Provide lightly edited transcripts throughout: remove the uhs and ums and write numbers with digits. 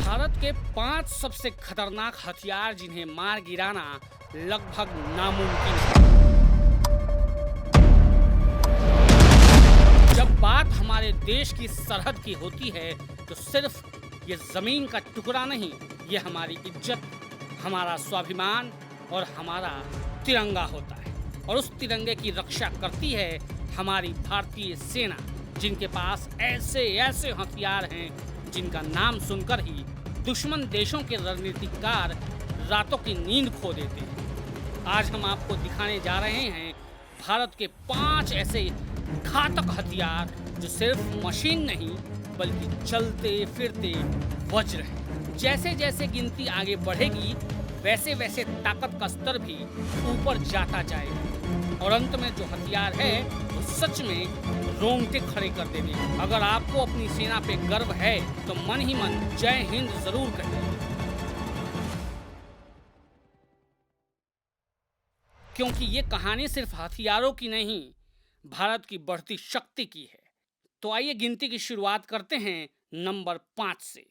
भारत के 5 सबसे खतरनाक हथियार जिन्हें मार गिराना लगभग नामुमकिन है। जब बात हमारे देश की सरहद की होती है तो सिर्फ ये जमीन का टुकड़ा नहीं, ये हमारी इज्जत, हमारा स्वाभिमान और हमारा तिरंगा होता है। और उस तिरंगे की रक्षा करती है हमारी भारतीय सेना, जिनके पास ऐसे ऐसे हथियार हैं जिनका नाम सुनकर ही दुश्मन देशों के रणनीतिकार रातों की नींद खो देते हैं। आज हम आपको दिखाने जा रहे हैं भारत के 5 ऐसे घातक हथियार जो सिर्फ मशीन नहीं बल्कि चलते फिरते वज्र हैं। जैसे जैसे गिनती आगे बढ़ेगी वैसे वैसे ताकत का स्तर भी ऊपर जाता जाएगा और अंत में जो हथियार है वो सच में रोंगटे खड़े कर देंगे। अगर आपको अपनी सेना पे गर्व है तो मन ही मन जय हिंद जरूर कहिए, क्योंकि ये कहानी सिर्फ हथियारों की नहीं, भारत की बढ़ती शक्ति की है। तो आइए गिनती की शुरुआत करते हैं नंबर 5 से।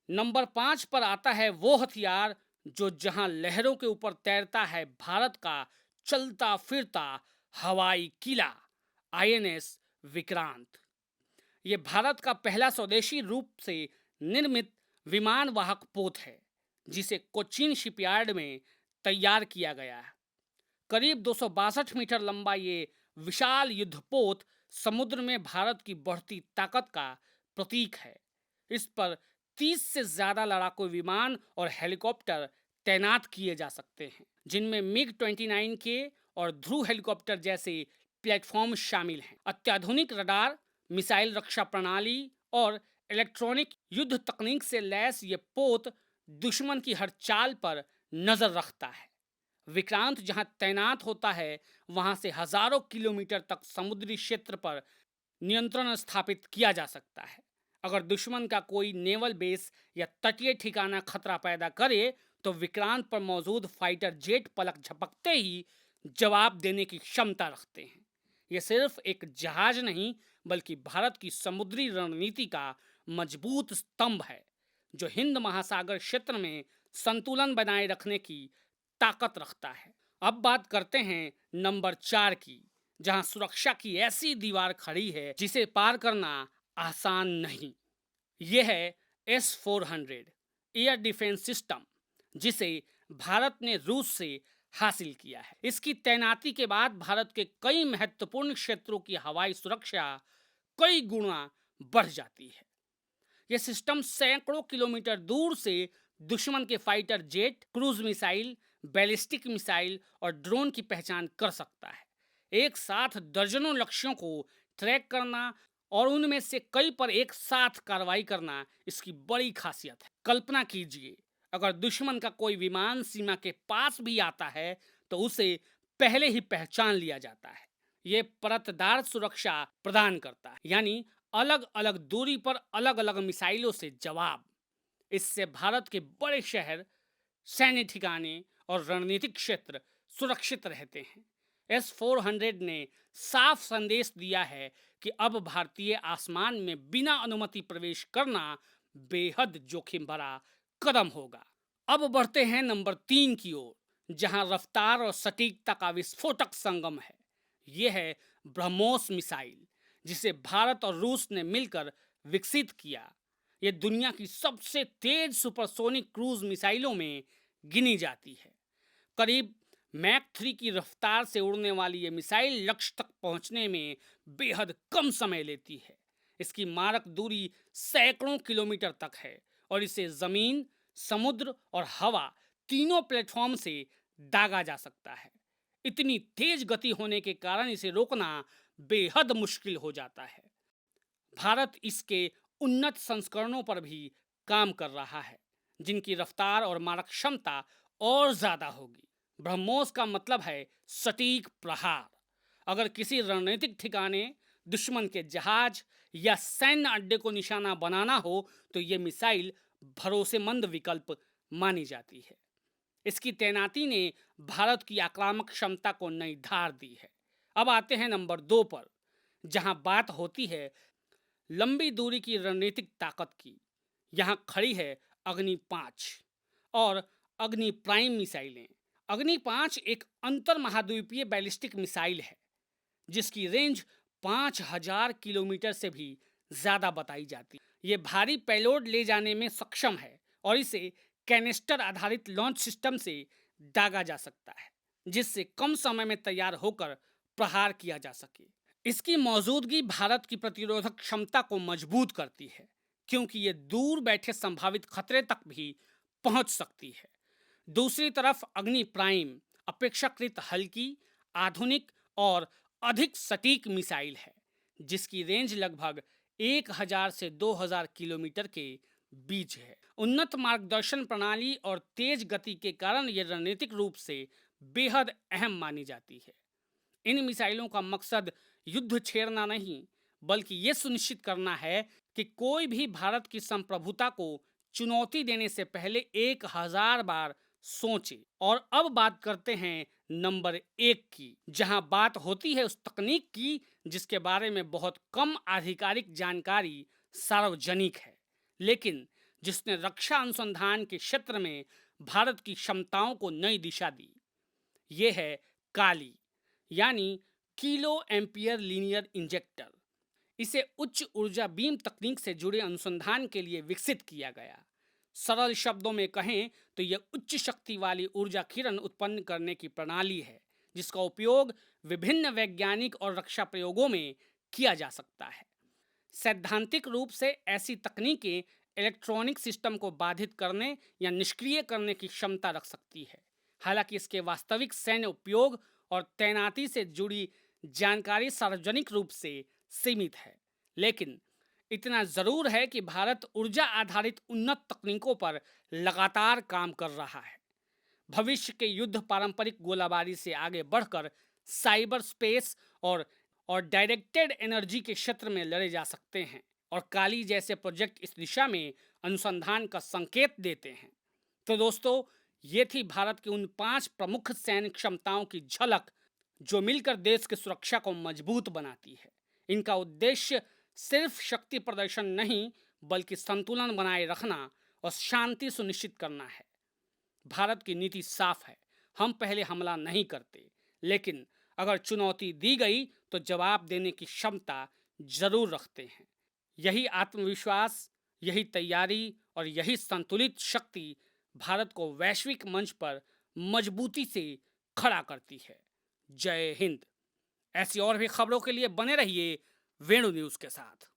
नंबर 5 पर आता है वो हथियार जो जहां लहरों के ऊपर तैरता है भारत का चलता फिरता हवाई किला, आईएनएस विक्रांत। ये भारत का पहला स्वदेशी रूप से निर्मित विमान वाहक पोत है जिसे कोचीन शिपयार्ड में तैयार किया गया है। करीब 262 मीटर लंबा ये विशाल युद्धपोत समुद्र में भारत की बढ़ती ताकत का प्रतीक है। इस पर 30 से ज्यादा लड़ाकू विमान और हेलीकॉप्टर तैनात किए जा सकते हैं, जिनमें मिग 29 के और ध्रुव हेलीकॉप्टर जैसे प्लेटफॉर्म शामिल हैं। अत्याधुनिक रडार, मिसाइल रक्षा प्रणाली और इलेक्ट्रॉनिक युद्ध तकनीक से लैस ये पोत दुश्मन की हर चाल पर नजर रखता है। विक्रांत जहां तैनात होता है वहां से हजारों किलोमीटर तक समुद्री क्षेत्र पर नियंत्रण स्थापित किया जा सकता है। अगर दुश्मन का कोई नेवल बेस या तटीय ठिकाना खतरा पैदा करे तो विक्रांत पर मौजूद फाइटर जेट पलक झपकते ही जवाब देने की क्षमता रखते हैं। यह सिर्फ एक जहाज नहीं बल्कि भारत की समुद्री रणनीति का मजबूत स्तंभ है, जो हिंद महासागर क्षेत्र में संतुलन बनाए रखने की ताकत रखता है। अब बात करते हैं नंबर 4 की, जहां सुरक्षा की ऐसी दीवार खड़ी है जिसे पार करना आसान नहीं। यह है S-400 एयर डिफेंस सिस्टम, जिसे भारत ने रूस से हासिल किया है। इसकी तैनाती के बाद भारत के कई महत्वपूर्ण क्षेत्रों की हवाई सुरक्षा कई गुना बढ़ जाती है। यह सिस्टम सैकड़ों किलोमीटर दूर से दुश्मन के fighter jet, cruise missile, ballistic missile और ड्रोन की पहचान कर सकता है। एक साथ दर्जनों लक्ष्यों को ट्रैक करना और उनमें से कई पर एक साथ कार्रवाई करना इसकी बड़ी खासियत है। कल्पना कीजिए, अगर दुश्मन का कोई विमान सीमा के पास भी आता है तो उसे पहले ही पहचान लिया जाता है। ये परतदार सुरक्षा प्रदान करता है, यानी अलग अलग दूरी पर अलग अलग मिसाइलों से जवाब। इससे भारत के बड़े शहर, सैन्य ठिकाने और रणनीतिक क्षेत्र सुरक्षित रहते हैं। S-400 ने साफ संदेश दिया है कि अब भारतीय आसमान में बिना अनुमति प्रवेश करना बेहद जोखिम भरा कदम होगा। अब बढ़ते हैं नंबर 3 की ओर, जहां रफ्तार और सटीकता का विस्फोटक संगम है। यह है ब्रह्मोस मिसाइल, जिसे भारत और रूस ने मिलकर विकसित किया। यह दुनिया की सबसे तेज सुपरसोनिक क्रूज मिसाइलों में गिनी जाती है। करीब मैक 3 की रफ्तार से उड़ने वाली यह मिसाइल लक्ष्य तक पहुंचने में बेहद कम समय लेती है। इसकी मारक दूरी सैकड़ों किलोमीटर तक है और इसे जमीन, समुद्र और हवा तीनों प्लेटफॉर्म से दागा जा सकता है। इतनी तेज गति होने के कारण इसे रोकना बेहद मुश्किल हो जाता है। भारत इसके उन्नत संस्करणों पर भी काम कर रहा है, जिनकी रफ्तार और मारक क्षमता और ज्यादा होगी। ब्रह्मोस का मतलब है सटीक प्रहार। अगर किसी रणनीतिक ठिकाने, दुश्मन के जहाज या सैन्य अड्डे को निशाना बनाना हो तो यह मिसाइल भरोसेमंद विकल्प मानी जाती है। इसकी तैनाती ने भारत की आक्रामक क्षमता को नई धार दी है। अब आते हैं नंबर 2 पर, जहां बात होती है लंबी दूरी की रणनीतिक ताकत की। यहाँ खड़ी है अग्नि-5 और अग्नि-प्राइम मिसाइलें। अग्नि-5 एक अंतर महाद्वीपीय बैलिस्टिक मिसाइल है जिसकी रेंज 5000 किलोमीटर से भी ज़्यादा बताई जाती है। ये भारी पेलोड ले जाने में सक्षम है और इसे कैनिस्टर आधारित लॉन्च सिस्टम से दागा जा सकता है जिससे कम समय में तैयार होकर प्रहार किया जा सके। इसकी मौजूदगी भारत की प्रतिरोधक क्षमता को मजबूत करती है क्योंकि ये दूर बैठे संभावित खतरे तक भी पहुंच सकती है। दूसरी तरफ अग्नि प्राइम अपेक्षाकृत हल्की, आधुनिक और अधिक सटीक मिसाइल है जिसकी रेंज लगभग 1000 से 2000 किलोमीटर के बीच है। उन्नत मार्गदर्शन प्रणाली और तेज गति के कारण यह रणनीतिक रूप से बेहद अहम मानी जाती है। इन मिसाइलों का मकसद युद्ध छेड़ना नहीं बल्कि यह सुनिश्चित करना है कि कोई भी भारत की संप्रभुता को चुनौती देने से पहले 1000 बार सोचे। और अब बात करते हैं नंबर 1 की, जहां बात होती है उस तकनीक की जिसके बारे में बहुत कम आधिकारिक जानकारी सार्वजनिक है लेकिन जिसने रक्षा अनुसंधान के क्षेत्र में भारत की क्षमताओं को नई दिशा दी। यह है काली यानी किलो एम्पियर लीनियर इंजेक्टर। इसे उच्च ऊर्जा बीम तकनीक से जुड़े अनुसंधान के लिए विकसित किया गया। सरल शब्दों में कहें तो यह उच्च शक्ति वाली ऊर्जा किरण उत्पन्न करने की प्रणाली है जिसका उपयोग विभिन्न वैज्ञानिक और रक्षा प्रयोगों में किया जा सकता है। सैद्धांतिक रूप से ऐसी तकनीकें इलेक्ट्रॉनिक सिस्टम को बाधित करने या निष्क्रिय करने की क्षमता रख सकती है। हालांकि इसके वास्तविक सैन्य उपयोग और तैनाती से जुड़ी जानकारी सार्वजनिक रूप से सीमित है, लेकिन इतना जरूर है कि भारत ऊर्जा आधारित उन्नत तकनीकों पर लगातार काम कर रहा है। भविष्य के युद्ध पारंपरिक गोलाबारी से आगे बढ़कर साइबर स्पेस और डायरेक्टेड एनर्जी के क्षेत्र में लड़े जा सकते हैं और काली जैसे प्रोजेक्ट इस दिशा में अनुसंधान का संकेत देते हैं। तो दोस्तों, ये थी भारत की उन 5 प्रमुख सैन्य क्षमताओं की झलक जो मिलकर देश की सुरक्षा को मजबूत बनाती है। इनका उद्देश्य सिर्फ शक्ति प्रदर्शन नहीं बल्कि संतुलन बनाए रखना और शांति सुनिश्चित करना है। भारत की नीति साफ है, हम पहले हमला नहीं करते, लेकिन अगर चुनौती दी गई तो जवाब देने की क्षमता जरूर रखते हैं। यही आत्मविश्वास, यही तैयारी और यही संतुलित शक्ति भारत को वैश्विक मंच पर मजबूती से खड़ा करती है। जय हिंद। ऐसी और भी खबरों के लिए बने रहिए वेणु न्यूज़ के साथ।